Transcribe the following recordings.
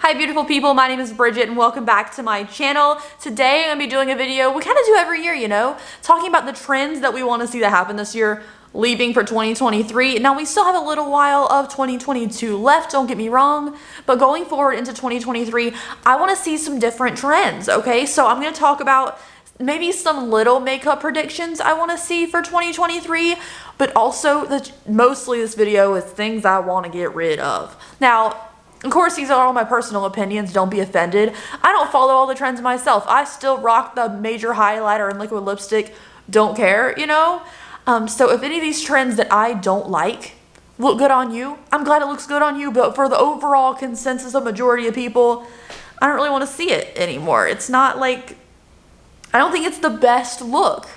Hi beautiful people, my name is Bridget and welcome back to my channel. Today I'm going to be doing a video we kind of do every year, you know, talking about the trends that we want to see that happen this year, leaving for 2023. Now we still have a little while of 2022 left, don't get me wrong, but going forward into 2023, I want to see some different trends, okay? So I'm going to talk about maybe some little makeup predictions I want to see for 2023, but also mostly this video is things I want to get rid of. Now, of course, these are all my personal opinions, don't be offended. I don't follow all the trends myself. I still rock the major highlighter and liquid lipstick, don't care, you know? So if any of these trends that I don't like look good on you, I'm glad it looks good on you, but for the overall consensus of majority of people, I don't really want to see it anymore. It's not like, I don't think it's the best look.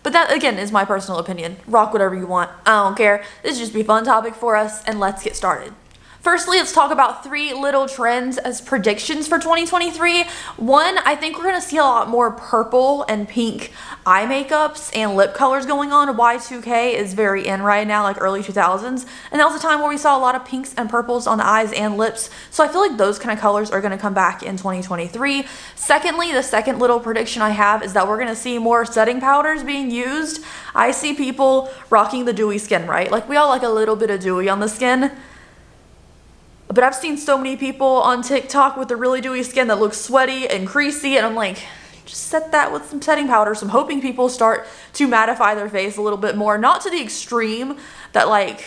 But that, again, is my personal opinion. Rock whatever you want. I don't care. This is just be a fun topic for us, and let's get started. Firstly, let's talk about 3 little trends as predictions for 2023. One, I think we're going to see a lot more purple and pink eye makeups and lip colors going on. Y2K is very in right now, like early 2000s. And that was a time where we saw a lot of pinks and purples on the eyes and lips. So I feel like those kind of colors are going to come back in 2023. Secondly, the second little prediction I have is that we're going to see more setting powders being used. I see people rocking the dewy skin, right? Like we all like a little bit of dewy on the skin. But I've seen so many people on TikTok with the really dewy skin that looks sweaty and creasy, and I'm like, just set that with some setting powder. So I'm hoping people start to mattify their face a little bit more, not to the extreme that like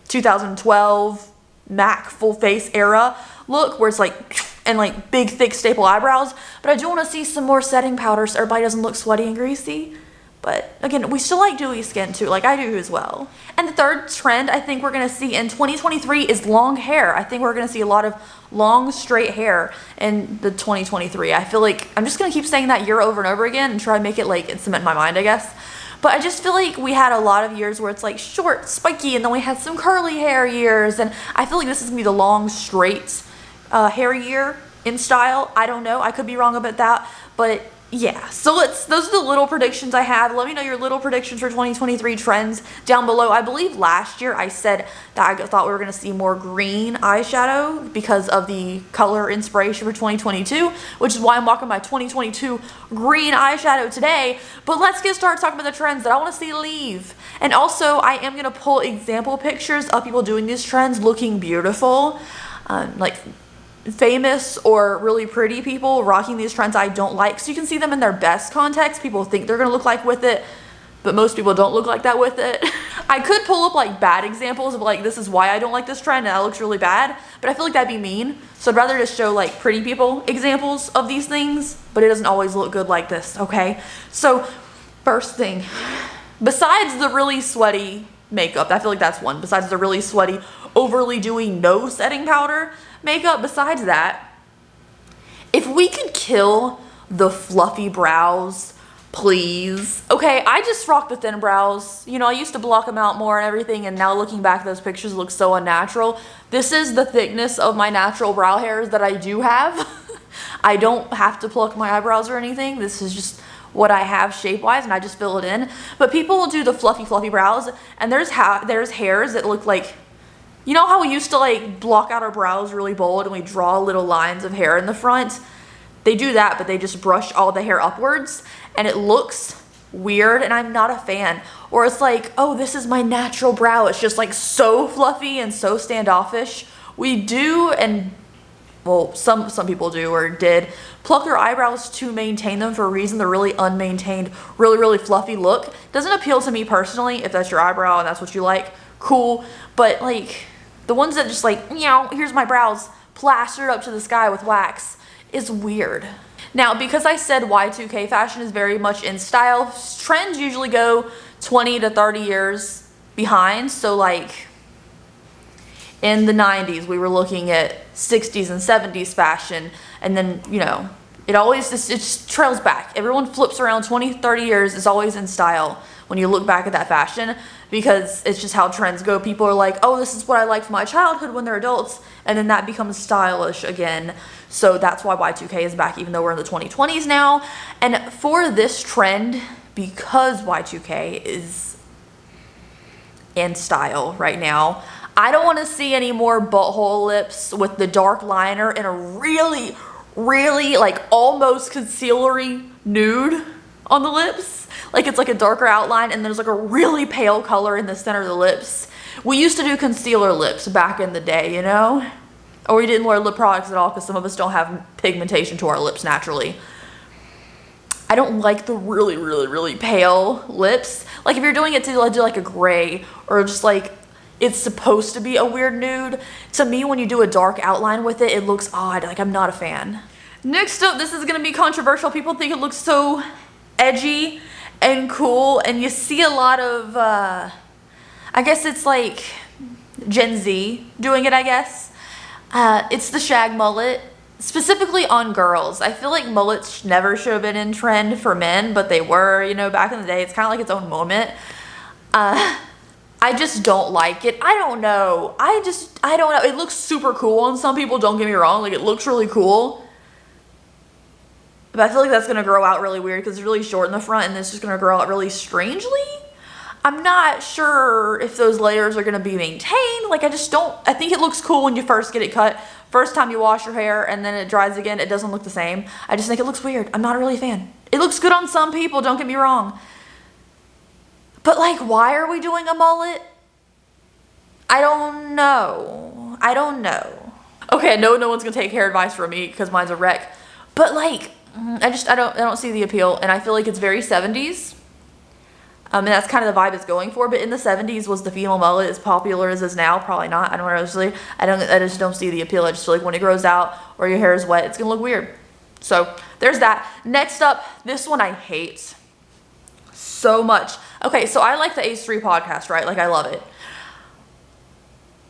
2012 MAC full face era look where it's like, and like big thick staple eyebrows, but I do want to see some more setting powder so everybody doesn't look sweaty and greasy. But again, we still like dewy skin too, like I do as well. And the third trend I think we're going to see in 2023 is long hair. I think we're going to see a lot of long straight hair in the 2023. I feel like I'm just going to keep saying that year over and over again and try to make it like cement in my mind, I guess. But I just feel like we had a lot of years where it's like short, spiky, and then we had some curly hair years. And I feel like this is going to be the long straight hair year in style. I don't know. I could be wrong about that. But yeah, so those are the little predictions I have. Let me know your little predictions for 2023 trends down below. I believe last year I said that I thought we were going to see more green eyeshadow because of the color inspiration for 2022, which is why I'm rocking my 2022 green eyeshadow today. But let's get started talking about the trends that I want to see leave. And also, I am going to pull example pictures of people doing these trends looking beautiful, like famous or really pretty people rocking these trends I don't like, so you can see them in their best context. People think they're gonna look like with it, but most people don't look like that with it. I could pull up like bad examples of like, this is why I don't like this trend and that looks really bad, but I feel like that'd be mean. So I'd rather just show like pretty people examples of these things, but it doesn't always look good like this, okay? So first thing, besides the really sweaty makeup, I feel like that's one, besides the really sweaty, overly dewy, no setting powder makeup, besides that, if we could kill the fluffy brows, please. Okay, I just rock the thin brows. You know, I used to block them out more and everything, and now looking back, those pictures look so unnatural. This is the thickness of my natural brow hairs that I do have. I don't have to pluck my eyebrows or anything. This is just what I have shape-wise, and I just fill it in. But people will do the fluffy brows, and there's hairs that look like, you know how we used to like block out our brows really bold and we draw little lines of hair in the front? They do that, but they just brush all the hair upwards and it looks weird, and I'm not a fan. Or it's like, oh, this is my natural brow. It's just like so fluffy and so standoffish. We do, and well, some people do or did pluck their eyebrows to maintain them for a reason. They're really unmaintained, really fluffy look. Doesn't appeal to me personally. If that's your eyebrow and that's what you like, cool. But like, the ones that just like, meow, here's my brows plastered up to the sky with wax is weird. Now, because I said Y2K fashion is very much in style, trends usually go 20 to 30 years behind. So like in the 90s, we were looking at 60s and 70s fashion. And then, you know, it just trails back. Everyone flips around 20, 30 years is always in style when you look back at that fashion, because it's just how trends go. People are like, oh, this is what I liked from my childhood when they're adults, and then that becomes stylish again. So that's why Y2K is back, even though we're in the 2020s now. And for this trend, because Y2K is in style right now, I don't want to see any more butthole lips with the dark liner and a really, really like almost concealery nude on the lips. Like it's like a darker outline and there's like a really pale color in the center of the lips. We used to do concealer lips back in the day, you know? Or we didn't wear lip products at all because some of us don't have pigmentation to our lips naturally. I don't like the really, really, really pale lips. Like if you're doing it to do like a gray or just like it's supposed to be a weird nude. To me, when you do a dark outline with it, it looks odd. Like I'm not a fan. Next up, this is gonna be controversial. People think it looks so edgy and cool, and you see a lot of, I guess it's like Gen Z doing it, I guess. It's the shag mullet. Specifically on girls. I feel like mullets never should have been in trend for men, but they were, you know, back in the day. It's kind of like its own moment. I just don't like it. I don't know. I don't know. It looks super cool on some people, don't get me wrong. Like, it looks really cool. But I feel like that's going to grow out really weird because it's really short in the front and it's just going to grow out really strangely. I'm not sure if those layers are going to be maintained. Like, I think it looks cool when you first get it cut. First time you wash your hair and then it dries again, it doesn't look the same. I just think it looks weird. I'm not really a fan. It looks good on some people, don't get me wrong. But like, why are we doing a mullet? I don't know. Okay, I know no one's gonna take hair advice from me because mine's a wreck. But like, I don't see the appeal, and I feel like it's very 70s. And that's kind of the vibe it's going for. But in the 70s, was the female mullet as popular as it is now? Probably not. I don't know. I just don't see the appeal. I just feel like when it grows out or your hair is wet, it's gonna look weird. So there's that. Next up, this one I hate so much. Okay, so I like the H3 podcast, right? Like I love it.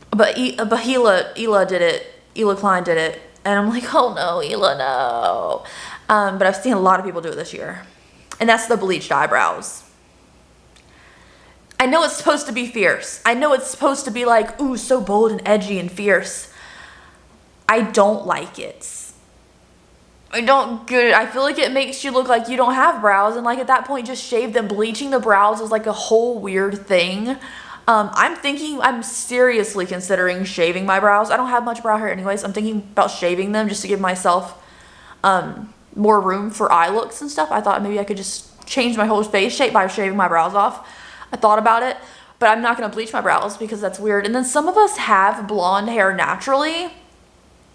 But Hila did it. Hila Klein did it, and I'm like, oh no, Hila, no. But I've seen a lot of people do it this year, and that's the bleached eyebrows. I know it's supposed to be fierce. I know it's supposed to be like, ooh, so bold and edgy and fierce. I don't like it. I don't get it. I feel like it makes you look like you don't have brows, and like at that point, just shave them. Bleaching the brows is like a whole weird thing. I'm seriously considering shaving my brows. I don't have much brow hair anyways. I'm thinking about shaving them just to give myself more room for eye looks and stuff. I thought maybe I could just change my whole face shape by shaving my brows off. I thought about it, but I'm not going to bleach my brows because that's weird. And then some of us have blonde hair naturally.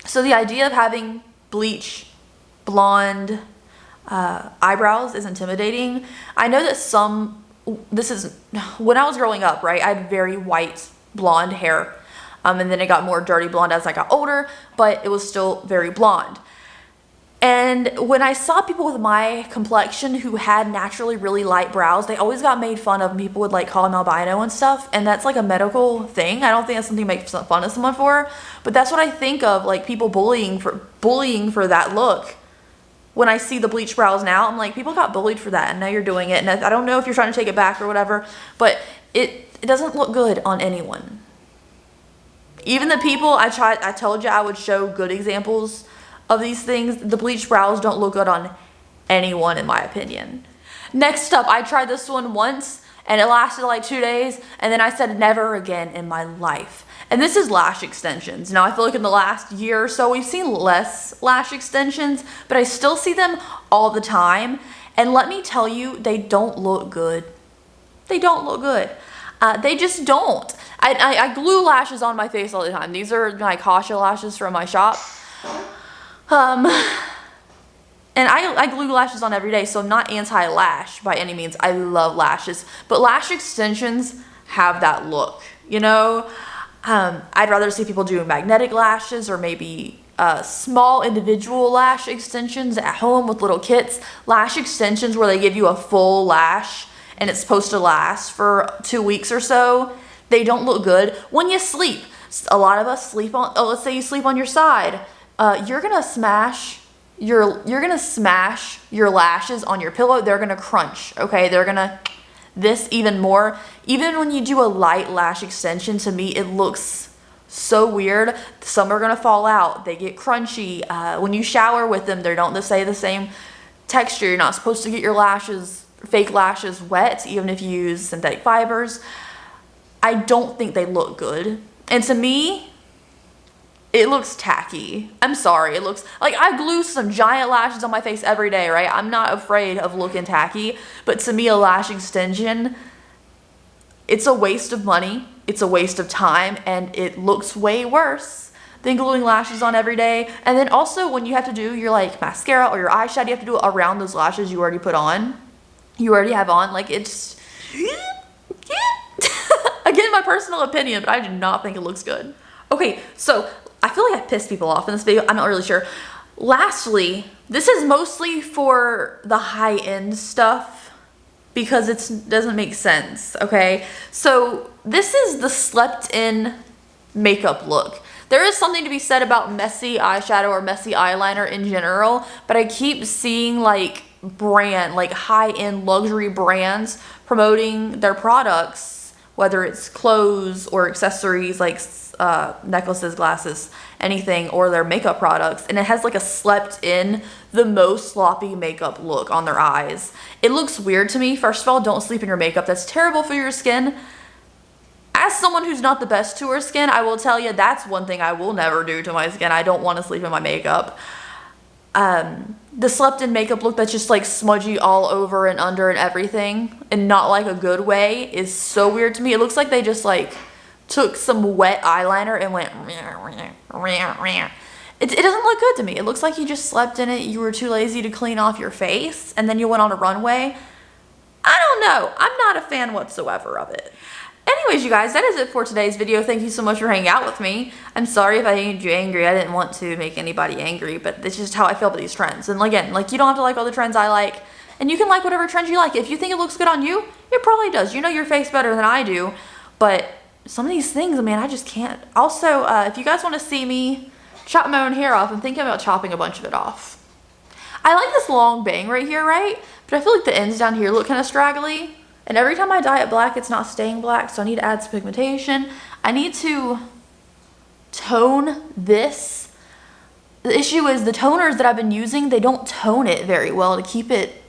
So the idea of having blonde eyebrows is intimidating. I know that when I was growing up, right, I had very white blonde hair. And then it got more dirty blonde as I got older, but it was still very blonde. And when I saw people with my complexion who had naturally really light brows, they always got made fun of, and people would like call them albino and stuff. And that's like a medical thing. I don't think that's something to make fun of someone for, but that's what I think of, like people bullying for that look. When I see the bleached brows now, I'm like, people got bullied for that, and now you're doing it. And I don't know if you're trying to take it back or whatever, but it doesn't look good on anyone. Even the people I told you I would show good examples of these things, the bleached brows don't look good on anyone in my opinion. Next up, I tried this one once and it lasted like 2 days, and then I said never again in my life. And this is lash extensions. Now I feel like in the last year or so we've seen less lash extensions, but I still see them all the time, and let me tell you, they don't look good. They don't look good. They just don't. I glue lashes on my face all the time. These are my Kasha lashes from my shop. And I glue lashes on every day, so I'm not anti-lash by any means. I love lashes, but lash extensions have that look, you know? I'd rather see people do magnetic lashes or maybe small individual lash extensions at home with little kits. Lash extensions where they give you a full lash and it's supposed to last for 2 weeks or so, they don't look good. When you sleep, a lot of us sleep on, let's say you sleep on your side. You're gonna smash your lashes on your pillow. They're gonna crunch, okay? They're gonna this even more. Even when you do a light lash extension, to me it looks so weird. Some are gonna fall out. They get crunchy. When you shower with them, they don't stay the same texture. You're not supposed to get your lashes, fake lashes, wet, even if you use synthetic fibers. I don't think they look good. And to me, it looks tacky. I'm sorry, it looks like I glue some giant lashes on my face every day, right? I'm not afraid of looking tacky, but to me, a lash extension, it's a waste of money, it's a waste of time, and it looks way worse than gluing lashes on every day. And then also when you have to do your like mascara or your eyeshadow, you have to do it around those lashes you already put on. You already have on, like it's, again, my personal opinion, but I do not think it looks good. Okay, so I feel like I pissed people off in this video. I'm not really sure. Lastly, this is mostly for the high-end stuff because it doesn't make sense, okay? So this is the slept-in makeup look. There is something to be said about messy eyeshadow or messy eyeliner in general, but I keep seeing like high-end luxury brands promoting their products, whether it's clothes or accessories like necklaces, glasses, anything, or their makeup products, and it has like a slept in, the most sloppy makeup look on their eyes. It looks weird to me. First of all, don't sleep in your makeup. That's terrible for your skin. As someone who's not the best to her skin, I will tell you that's one thing I will never do to my skin. I don't want to sleep in my makeup. The slept in makeup look that's just like smudgy all over and under and everything, and not like a good way, is so weird to me. It looks like they just like took some wet eyeliner and went it doesn't look good to me. It looks like you just slept in it, you were too lazy to clean off your face, and then you went on a runway. I don't know. I'm not a fan whatsoever of it. Anyways, you guys, that is it for today's video. Thank you so much for hanging out with me. I'm sorry if I made you angry. I didn't want to make anybody angry, but it's just how I feel about these trends. And again, like, you don't have to like all the trends I like, and you can like whatever trends you like. If you think it looks good on you, it probably does. You know your face better than I do, but some of these things, man, I just can't. Also, if you guys want to see me chop my own hair off, I'm thinking about chopping a bunch of it off. I like this long bang right here, right? But I feel like the ends down here look kind of straggly. And every time I dye it black, it's not staying black, so I need to add some pigmentation. I need to tone this. The issue is the toners that I've been using, they don't tone it very well to keep it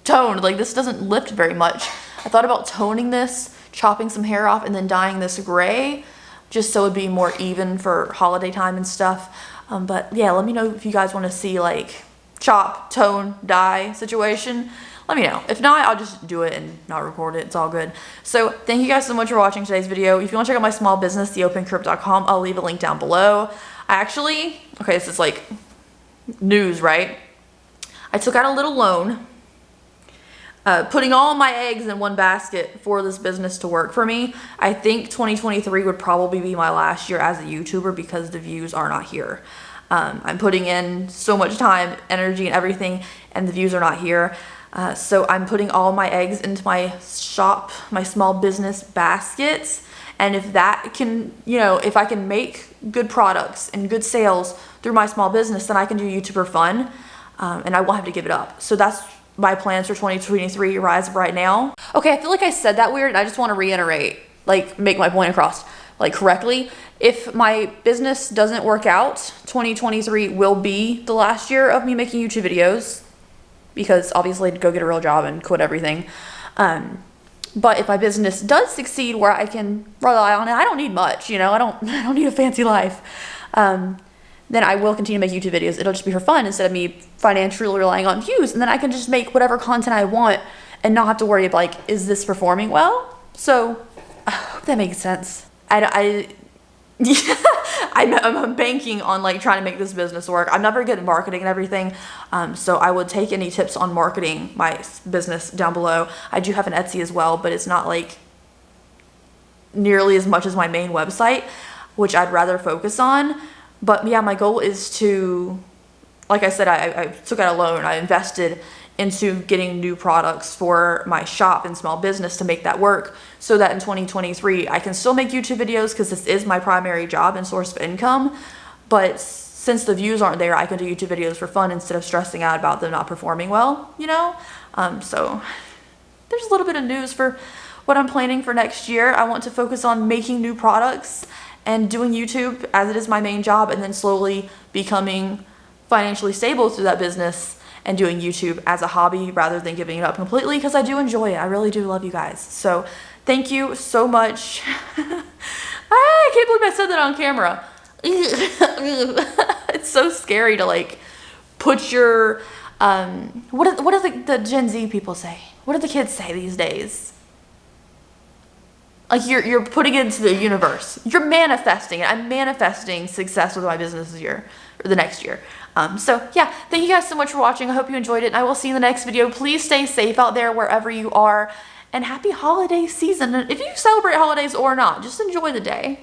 toned. Like, this doesn't lift very much. I thought about toning this, chopping some hair off, and then dyeing this gray, just so it'd be more even for holiday time and stuff. But yeah, let me know if you guys want to see like chop, tone, dye situation. Let me know. If not, I'll just do it and not record it. It's all good. So thank you guys so much for watching today's video. If you want to check out my small business, theopencrypt.com, I'll leave a link down below. Okay, this is like news, right? I took out a little loan, putting all my eggs in one basket for this business to work for me. I think 2023 would probably be my last year as a YouTuber because the views are not here. I'm putting in so much time, energy, and everything, and the views are not here. So I'm putting all my eggs into my shop, my small business baskets. And if that can, if I can make good products and good sales through my small business, then I can do YouTube for fun. And I won't have to give it up. So that's my plans for 2023 rise of right now. Okay, I feel like I said that weird. I just want to reiterate, like, make my point across, like, correctly. If my business doesn't work out, 2023 will be the last year of me making YouTube videos, because obviously I'd go get a real job and quit everything. But if my business does succeed where I can rely on it, I don't need much, I don't need a fancy life. Then I will continue to make YouTube videos. It'll just be for fun instead of me financially relying on views. And then I can just make whatever content I want and not have to worry about, like, is this performing well? So I hope that makes sense. I'm banking on like trying to make this business work. I'm not very good at marketing and everything, so I would take any tips on marketing my business down below. I do have an Etsy as well, but it's not like nearly as much as my main website, which I'd rather focus on. But yeah, my goal is to, like I said, I took out a loan. I invested into getting new products for my shop and small business to make that work, so that in 2023 I can still make YouTube videos, because this is my primary job and source of income. But since the views aren't there, I can do YouTube videos for fun instead of stressing out about them not performing well, So there's a little bit of news for what I'm planning for next year. I want to focus on making new products and doing YouTube as it is my main job, and then slowly becoming financially stable through that business and doing YouTube as a hobby rather than giving it up completely, because I do enjoy it. I really do love you guys. So thank you so much. I can't believe I said that on camera. It's so scary to like put your, what do the Gen Z people say? What do the kids say these days? Like you're putting it into the universe. You're manifesting it. I'm manifesting success with my business this year, or the next year. So yeah, thank you guys so much for watching. I hope you enjoyed it, and I will see you in the next video. Please stay safe out there wherever you are, and happy holiday season. And if you celebrate holidays or not, just enjoy the day.